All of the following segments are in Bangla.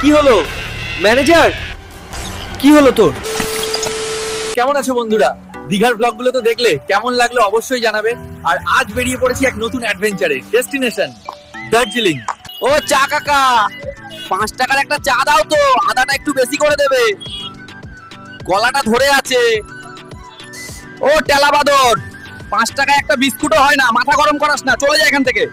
কি হলো ম্যানেজার? কি হলো তোর? কেমন আছো বন্ধুরা? দীঘার ব্লগগুলো তো দেখলে, কেমন লাগলো অবশ্যই জানাবে। আর আজ বেরিয়ে পড়েছি এক নতুন অ্যাডভেঞ্চারে, ডেস্টিনেশন দার্জিলিং। ও চা কাকা, 5 টাকার একটা চা দাও তো, আদাটা একটু বেশি করে দেবে, গলাটা ধরে আছে। ও টেলা বাদর, 5 টাকায় একটা বিস্কুটও হয় না, মাথা গরম করাস না, চলে যায় এখান থেকে।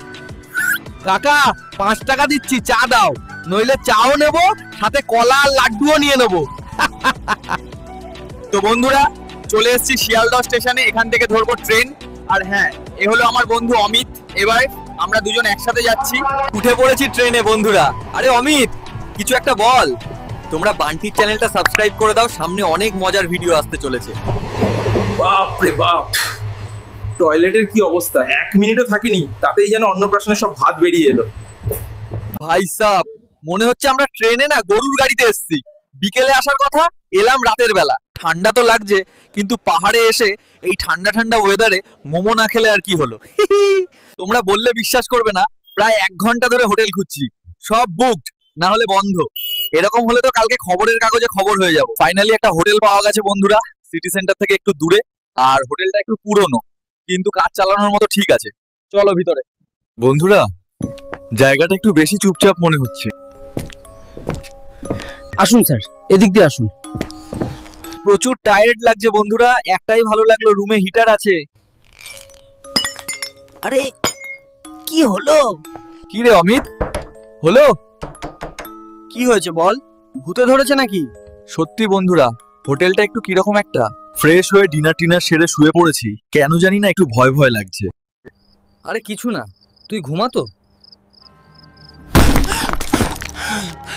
কাকা 5 টাকা দিচ্ছি, চা দাও, নইলে চাও নেবো, সাথে কলা আর লাড্ডুও নিয়ে নেবো। তো বন্ধুরা, চলে এসেছি শিয়ালদহ স্টেশনে, এখান থেকে ধরবো ট্রেন। আর হ্যাঁ, এ হলো আমার বন্ধু অমিত। এবার আমরা দুজন একসাথে যাচ্ছি। উঠে পড়েছি ট্রেনে বন্ধুরা। আরে অমিত, কিছু একটা বল। তোমরা বান্টির চ্যানেলটা সাবস্ক্রাইব করে দাও, সামনে অনেক মজার ভিডিও আসতে চলেছে। বাপ রে বাপ, টয়লেটের কি অবস্থা! 1 মিনিটও থাকিনি, তাতেই যেন অন্নপ্রাশনের সব ভাত বেরিয়ে এলো। ভাই সাব, মনে হচ্ছে আমরা ট্রেনে না গরুর গাড়িতে এসেছি। বিকেলে আসার কথা, এলাম রাতের বেলা। ঠান্ডা তো লাগছে, কিন্তু পাহাড়ে এসে এই ঠান্ডা ঠান্ডা ওয়েদারে মোমো না খেলে আর কি হলো। তোমরা বললে বিশ্বাস করবে না, প্রায় 1 ঘন্টা ধরে হোটেল খুঁজছি, সব বুকড, না হলে বন্ধ। এরকম হলে তো কালকে খবরের কাগজে খবর হয়ে যাবে। ফাইনালি একটা হোটেল পাওয়া গেছে বন্ধুরা, সিটি সেন্টার থেকে একটু দূরে। আর হোটেলটা একটু পুরনো, কিন্তু কাজ চালানোর মতো ঠিক আছে। চলো ভিতরে। বন্ধুরা, জায়গাটা একটু বেশি চুপচাপ মনে হচ্ছে। আসুন স্যার, এদিক দিয়ে আসুন। প্রচুর টায়ার্ড লাগছে বন্ধুরা, একটাই ভালো লাগলো, রুমে হিটার আছে। আরে কি হলো? কি রে অমিত, হলো কি হয়েছে বল? ভূতে ধরেছে নাকি? সত্যি বন্ধুরা, হোটেলটা একটু কিরকম একটা। ফ্রেশ হয়ে ডিনার টিনার সেরে শুয়ে পড়েছি, কেন জানি না একটু ভয় ভয় লাগছে। আরে কিছু না, তুই ঘুমাতো।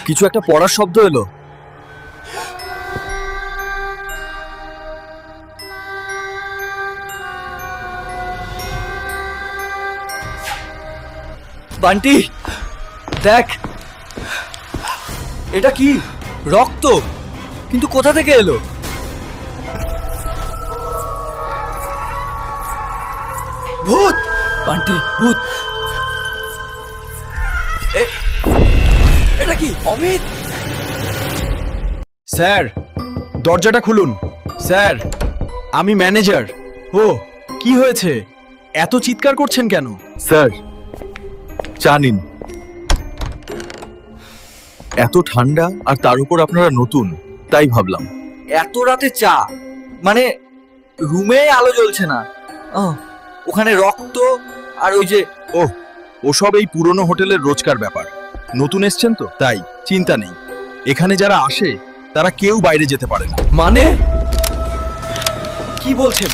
কিছু একটা পড়ার শব্দ এলো। বান্টি দেখ, এটা কি? রক্ত, কিন্তু কোথা থেকে এলো? ভূত! বান্টি, ভূত! এটা কি অমিত? স্যার, দরজাটা খুলুন। স্যার, আমি ম্যানেজার। ও, কি হয়েছে? এত চিৎকার করছেন কেন? স্যার, চা নিন। এত ঠান্ডা, আর তার উপর আপনারা নতুন, তাই ভাবলাম। এত রাতে চা, মানে রুমে আলো জ্বলছে না, ওখানে রক্ত, আর ওই যে ওসব এই পুরনো হোটেলের রোজকার ব্যাপার। নতুন এসছেন তো, তাই চিন্তা নেই। এখানে যারা আসে তারা কেউ বাইরে যেতে পারে না। মানে কি বলছেন?